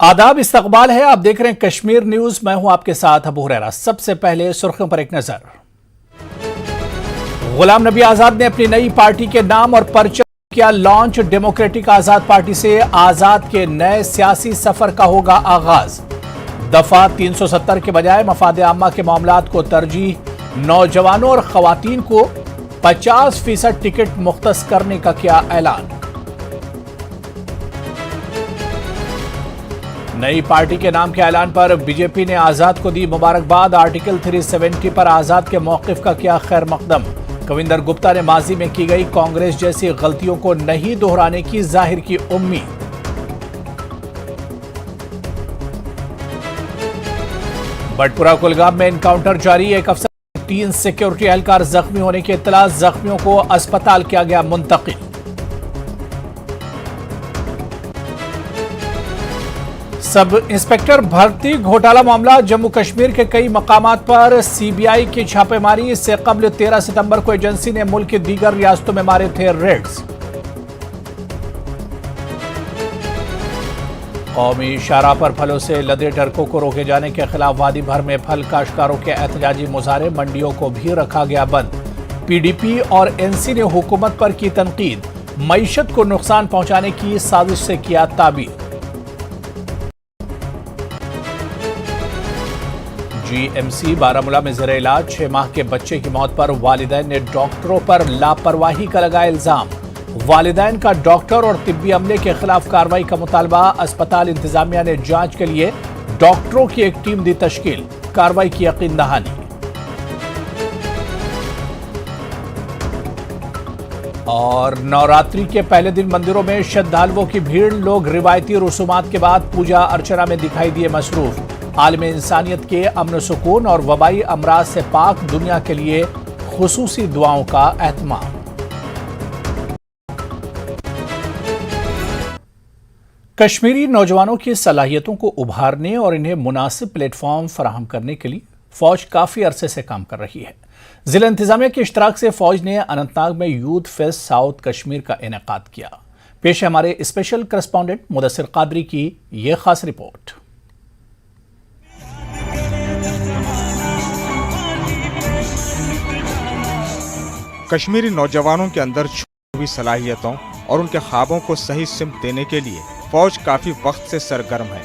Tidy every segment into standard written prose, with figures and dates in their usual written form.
आदाब, इस्तकबाल है। आप देख रहे हैं कश्मीर न्यूज। मैं हूं आपके साथ अबू हुरैरा। सबसे पहले सुर्खियों पर एक नजर। गुलाम नबी आजाद ने अपनी नई पार्टी के नाम और परचम किया लॉन्च। डेमोक्रेटिक आजाद पार्टी से आजाद के नए सियासी सफर का होगा आगाज। दफा 370 के बजाय मफाद आम्मा के मामलात को तरजीह। नौजवानों और खवातीन को 50% टिकट मुख्तस करने का किया ऐलान। नई पार्टी के नाम के ऐलान पर बीजेपी ने आजाद को दी मुबारकबाद। आर्टिकल 370 पर आजाद के मौकिफ का किया खैर मकदम। कविंदर गुप्ता ने माजी में की गई कांग्रेस जैसी गलतियों को नहीं दोहराने की जाहिर की उम्मीद। बटपुरा कुलगाम में एनकाउंटर जारी। एक अफसर 3 सिक्योरिटी एहलकार जख्मी होने की इत्तला। जख्मियों को अस्पताल किया गया मुंतकिल। सब इंस्पेक्टर भर्ती घोटाला मामला। जम्मू कश्मीर के कई मकामात पर सीबीआई की छापेमारी। इससे कबल 13 सितंबर को एजेंसी ने मुल्क की दीगर रियासतों में मारे थे रेड्स। कौमी शाहराह पर फलों से लदे ट्रकों को रोके जाने के खिलाफ वादी भर में फल काश्तकारों के एहतजाजी मुजाहरे। मंडियों को भी रखा गया बंद। पीडीपी और एनसी ने हुकूमत पर की तनकीद। मईशत को नुकसान पहुंचाने की साजिश से किया ताबीर। जीएमसी बारामूला में ज़ेरे इलाज 6 माह के बच्चे की मौत पर वालिदैन ने डॉक्टरों पर लापरवाही का लगाया इल्जाम। वालिदैन का डॉक्टर और तिब्बी अमले के खिलाफ कार्रवाई का मुतालबा। अस्पताल इंतजामिया ने जांच के लिए डॉक्टरों की एक टीम दी तश्कील। कार्रवाई की यकीन दहानी। और नवरात्रि के पहले दिन मंदिरों में श्रद्धालुओं की भीड़। लोग रिवायती रसूमात के बाद पूजा अर्चना में दिखाई दिए मसरूफ। आलम इंसानियत के अमन सुकून और वबाई अमराज से पाक दुनिया के लिए खुसूसी दुआओं का एहतमाम। कश्मीरी नौजवानों की सलाहियतों को उभारने और इन्हें मुनासिब प्लेटफॉर्म फराहम करने के लिए फौज काफी अरसे से काम कर रही है। जिला इंतजामिया के इश्तराक से फौज ने अनंतनाग में यूथ फेस्ट साउथ कश्मीर का इनेकाद किया। पेश है हमारे स्पेशल करस्पॉन्डेंट मुदस्सिर कादरी की यह खास रिपोर्ट। कश्मीरी नौजवानों के अंदर छुपी हुई सलाहियतों और उनके ख्वाबों को सही सिमत देने के लिए फौज काफी वक्त से सरगर्म है।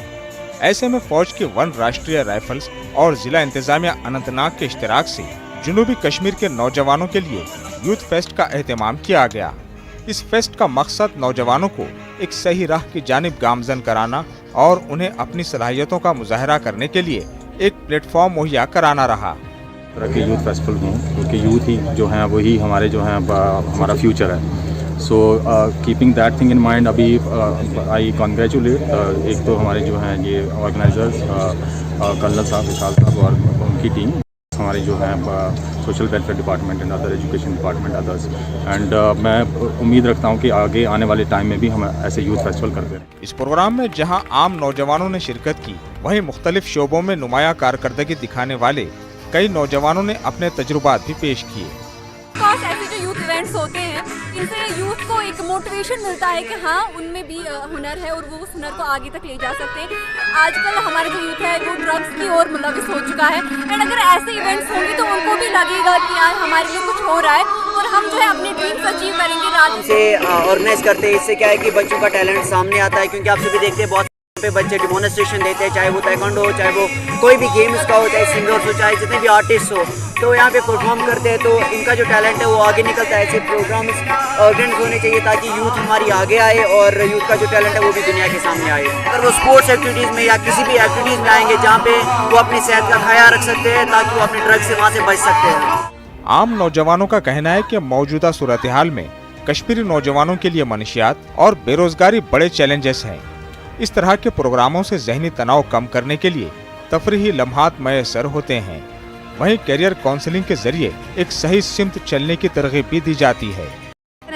ऐसे में फौज की 1 राष्ट्रीय राइफल्स और जिला इंतजामिया अनंतनाग के इश्तराक से जनूबी कश्मीर के नौजवानों के लिए यूथ फेस्ट का एहतमाम किया गया। इस फेस्ट का मकसद नौजवानों को एक सही राह की जानिब गामजन कराना और उन्हें अपनी सलाहियतों का मुजाहरा करने के लिए एक प्लेटफॉर्म मुहैया कराना रहा। तरह के यूथ फेस्टिवल हों, क्योंकि यूथ ही जो हैं वही हमारे जो हैं हमारा फ्यूचर है। So keeping that thing in mind, अभी आई कॉन्ग्रेचुलेट एक तो हमारे जो हैं ये ऑर्गेनाइजर्स कर्नल साहब, विशाल साहब और उनकी टीम, हमारे जो हैं social welfare department and other education department others. And मैं उम्मीद रखता हूँ कि आगे आने वाले टाइम में भी हम ऐसे यूथ फेस्टिवल करते हैं। इस प्रोग्राम में जहाँ आम नौजवानों ने शिरकत की, वहीं मुख्तलिफ शोबों में नुमाया कारकर्दगी दिखाने वाले कई नौजवानों ने अपने तजुर्बात भी पेश किए। ऐसे जो यूथ इवेंट्स होते हैं, इनसे यूथ को एक मोटिवेशन मिलता है कि हाँ, उनमें भी हुनर है और वो उस हुनर को आगे तक ले जा सकते हैं। आजकल हमारा जो यूथ है वो ड्रग्स की ओर मुलविस हो चुका है। एंड अगर ऐसे इवेंट्स होंगे तो उनको भी लगेगा कि यार हमारे लिए कुछ हो रहा है और हम जो है अपने ड्रीम्स अचीव करेंगे। रात से ऑर्गेनाइज करते हैं, इससे क्या है कि बच्चों का टैलेंट सामने आता है। क्योंकि आप सभी देखते हैं बहुत पे बच्चे डिमोन्स्ट्रेशन देते हैं, चाहे वो ताइक्वांडो हो, चाहे वो कोई भी गेम्स का हो, चाहे सिंगर्स हो, चाहे जितने भी आर्टिस्ट हो, तो यहाँ पे परफॉर्म करते हैं। तो इनका जो टैलेंट है वो आगे निकलता है। ऐसे प्रोग्राम्स ऑर्गेनाइज होने चाहिए ताकि यूथ हमारी आगे आए और यूथ का जो टैलेंट है वो भी दुनिया के सामने आए। अगर वो स्पोर्ट्स एक्टिविटीज़ में या किसी भी एक्टिविटीज़ में आएंगे जहाँ पे वो अपनी सेहत का ख्याल रख सकते हैं ताकि वो अपने ड्रग्स से वहाँ से बच सकते हैं। आम नौजवानों का कहना है कि मौजूदा सूरत हाल में कश्मीरी नौजवानों के लिए मनशियात और बेरोजगारी बड़े चैलेंजेस हैं। इस तरह के प्रोग्रामों से ज़हनी तनाव कम करने के लिए तफरीही लम्हात मैसर होते हैं। वहीं कैरियर काउंसलिंग के जरिए एक सही सिमत चलने की तरगीब भी दी जाती है।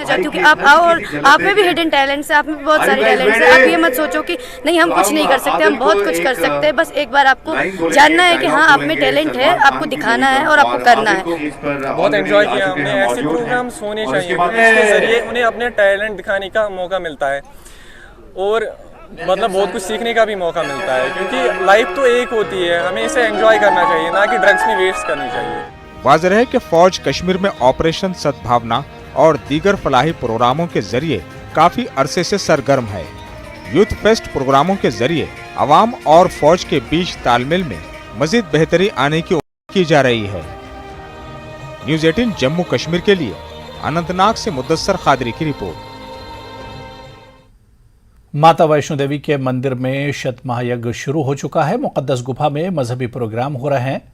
क्योंकि आप आओ और आप में भी हिडन टैलेंट्स है, आप में बहुत सारे टैलेंट्स है। आप ये मत सोचो कि नहीं हम कुछ नहीं कर सकते, हम बहुत कुछ कर सकते हैं। बस एक बार आपको जानना है कि हाँ आप में टैलेंट है, आपको दिखाना है और आपको करना है। बहुत एंजॉय किया हमने। ऐसे प्रोग्राम्स होने चाहिए, इसके जरिए उन्हें अपने टैलेंट दिखाने का मौका मिलता है। और मतलब बहुत कुछ सीखने का भी मौका मिलता है, क्योंकि लाइफ तो एक होती है, हमें इसे एंजॉय करना चाहिए, ना कि ड्रग्स में वेस्ट करनी चाहिए। वाज़ेह है कि फौज कश्मीर में ऑपरेशन सद्भावना और दीगर फलाही प्रोग्रामों के जरिए काफी अरसे से सरगर्म है। यूथ फेस्ट प्रोग्रामों के जरिए अवाम और फौज के बीच तालमेल में मजीद बेहतरी आने की उम्मीद की जा रही है। न्यूज़ 18 जम्मू कश्मीर के लिए अनंतनाग से मुदस्सर खादरी की रिपोर्ट। माता वैष्णो देवी के मंदिर में शतमहायज्ञ शुरू हो चुका है। मुकद्दस गुफा में मजहबी प्रोग्राम हो रहे हैं।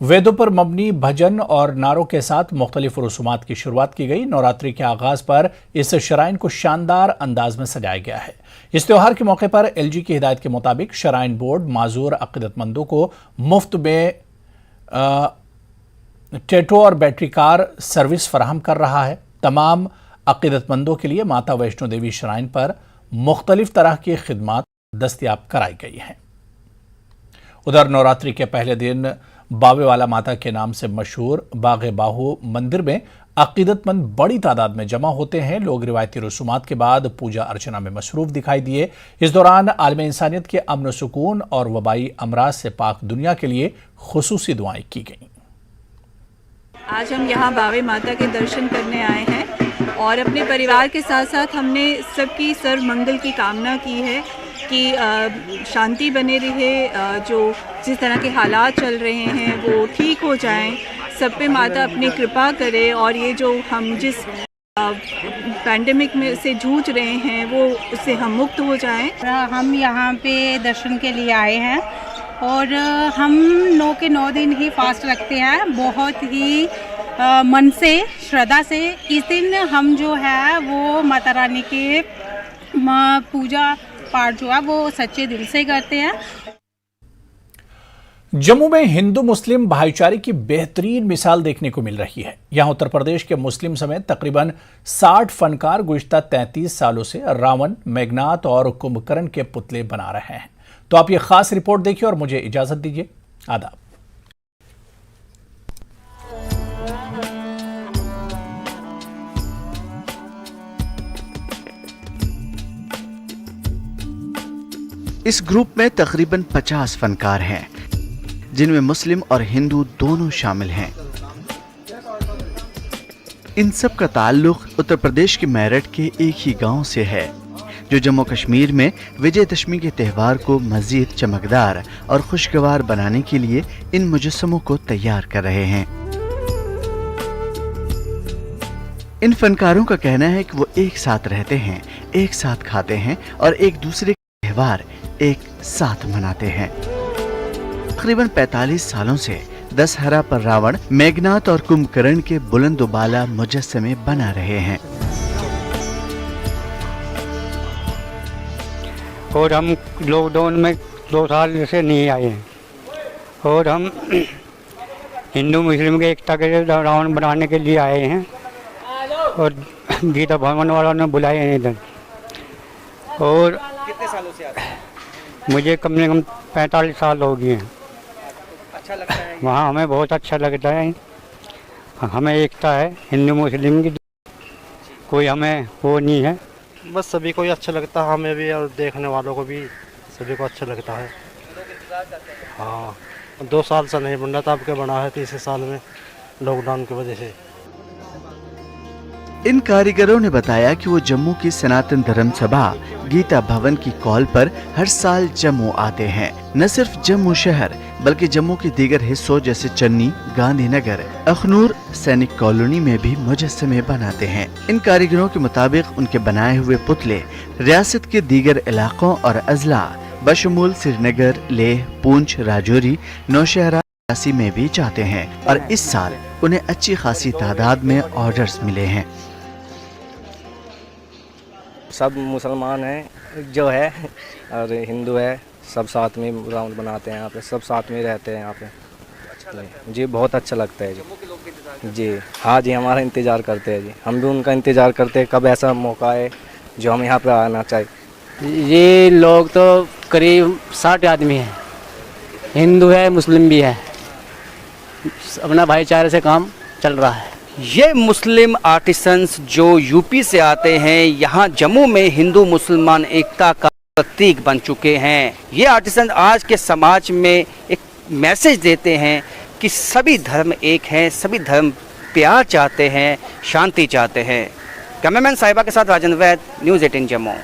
वेदों पर मबनी भजन और नारों के साथ मुख्तलिफ रसूमात की शुरुआत की गई। नवरात्रि के आगाज पर इस श्राइन को शानदार अंदाज में सजाया गया है। इस त्योहार के मौके पर एलजी की हिदायत के मुताबिक श्राइन बोर्ड माजूर अकीदतमंदों को मुफ्त में टेटो और बैटरी कार सर्विस फराहम कर रहा है। तमाम अकीदतमंदों के लिए माता वैष्णो देवी श्राइन पर मुख्तलिफ तरह की खिदमात दस्तयाब कराई गई हैं। उधर नवरात्रि के पहले दिन बावेवाला माता के नाम से मशहूर बागे बाहू मंदिर में अकीदतमंद बड़ी तादाद में जमा होते हैं। लोग रिवायती रसूमात के बाद पूजा अर्चना में मसरूफ दिखाई दिए। इस दौरान आलम इंसानियत के अमन सुकून और वबाई अमराज से पाक दुनिया के लिए खुसूसी दुआएं की गईं। आज हम यहाँ बावे माता के दर्शन करने आए हैं और अपने परिवार के साथ साथ हमने सबकी सर्व मंगल की कामना की है कि शांति बने रहे, जो जिस तरह के हालात चल रहे हैं वो ठीक हो जाएं, सब पे माता अपनी कृपा करे और ये जो हम जिस पैंडेमिक में से जूझ रहे हैं वो उससे हम मुक्त हो जाएं। हम यहाँ पे दर्शन के लिए आए हैं और हम 9 के 9 दिन ही फास्ट रखते हैं, बहुत ही मन से श्रद्धा से। इस दिन हम जो है वो माता रानी के पूजा पाठ जो है वो सच्चे दिल से करते हैं। जम्मू में हिंदू मुस्लिम भाईचारे की बेहतरीन मिसाल देखने को मिल रही है। यहां उत्तर प्रदेश के मुस्लिम समेत तकरीबन 60 फनकार गुज़िश्ता 33 सालों से रावण, मेघनाथ और कुंभकर्ण के पुतले बना रहे हैं। तो आप ये खास रिपोर्ट देखिए और मुझे इजाजत दीजिए। आदाब। इस ग्रुप में तकरीबन 50 फनकार हैं, जिनमें मुस्लिम और हिंदू दोनों शामिल हैं। इन सब का ताल्लुक उत्तर प्रदेश के मेरठ के एक ही गांव से है, जो जम्मू कश्मीर में विजयदशमी के त्यौहार को मजीद चमकदार और खुशगवार बनाने के लिए इन मुजस्समों को तैयार कर रहे हैं। इन फनकारों का कहना है कि वो एक साथ रहते हैं, एक साथ खाते हैं और एक दूसरे के त्यौहार एक साथ मनाते हैं। तकरीबन 45 सालों से दशहरा पर रावण, मेघनाथ और कुंभकर्ण के बुलंदबाला मुजस्समे बना रहे हैं। और हम लॉकडाउन में 2 साल से नहीं आए हैं और हम हिंदू मुस्लिम के एकता के रावण बनाने के लिए आए हैं और गीता भवन वालों ने बुलाए हैं इधर। और कितने सालों से आते हैं? मुझे कम से कम 45 साल हो गए हैं। अच्छा लगता है वहाँ हमें बहुत अच्छा लगता है। हमें एकता है हिंदू मुस्लिम की, कोई हमें वो नहीं है। बस सभी को ही अच्छा लगता है, हमें भी और देखने वालों को भी सभी को अच्छा लगता है। हाँ, 2 साल से नहीं बन रहा था, अब के बना है 3 साल में लॉकडाउन की वजह से। इन कारीगरों ने बताया कि वो जम्मू की सनातन धर्म सभा गीता भवन की कॉल पर हर साल जम्मू आते हैं। न सिर्फ जम्मू शहर बल्कि जम्मू के दीगर हिस्सों जैसे चन्नी, गांधीनगर, अखनूर, सैनिक कॉलोनी में भी मुजस्समे बनाते हैं। इन कारीगरों के मुताबिक उनके बनाए हुए पुतले रियासत के दीगर इलाकों और अजला बशमूल श्रीनगर, लेह, पूंछ, राजौरी, नौशहरा में भी जाते हैं और इस साल उन्हें अच्छी खासी तादाद में ऑर्डर्स मिले हैं। सब मुसलमान हैं जो है और हिंदू है, सब साथ में राउंड बनाते हैं यहाँ पे, सब साथ में रहते हैं यहाँ पे। जी बहुत अच्छा लगता है जी। जी हाँ जी, हमारा इंतज़ार करते हैं जी, हम भी उनका इंतज़ार करते हैं कब ऐसा मौका है जो हम यहाँ पे आना चाहिए। ये लोग तो करीब 60 आदमी हैं, हिंदू है मुस्लिम भी है, अपना भाईचारे से काम चल रहा है। ये मुस्लिम आर्टिसंस जो यूपी से आते हैं, यहाँ जम्मू में हिंदू मुसलमान एकता का प्रतीक बन चुके हैं। ये आर्टिसन आज के समाज में एक मैसेज देते हैं कि सभी धर्म एक हैं, सभी धर्म प्यार चाहते हैं, शांति चाहते हैं। कैमरामैन साहिबा के साथ राजन वैद, न्यूज़ 18 जम्मू।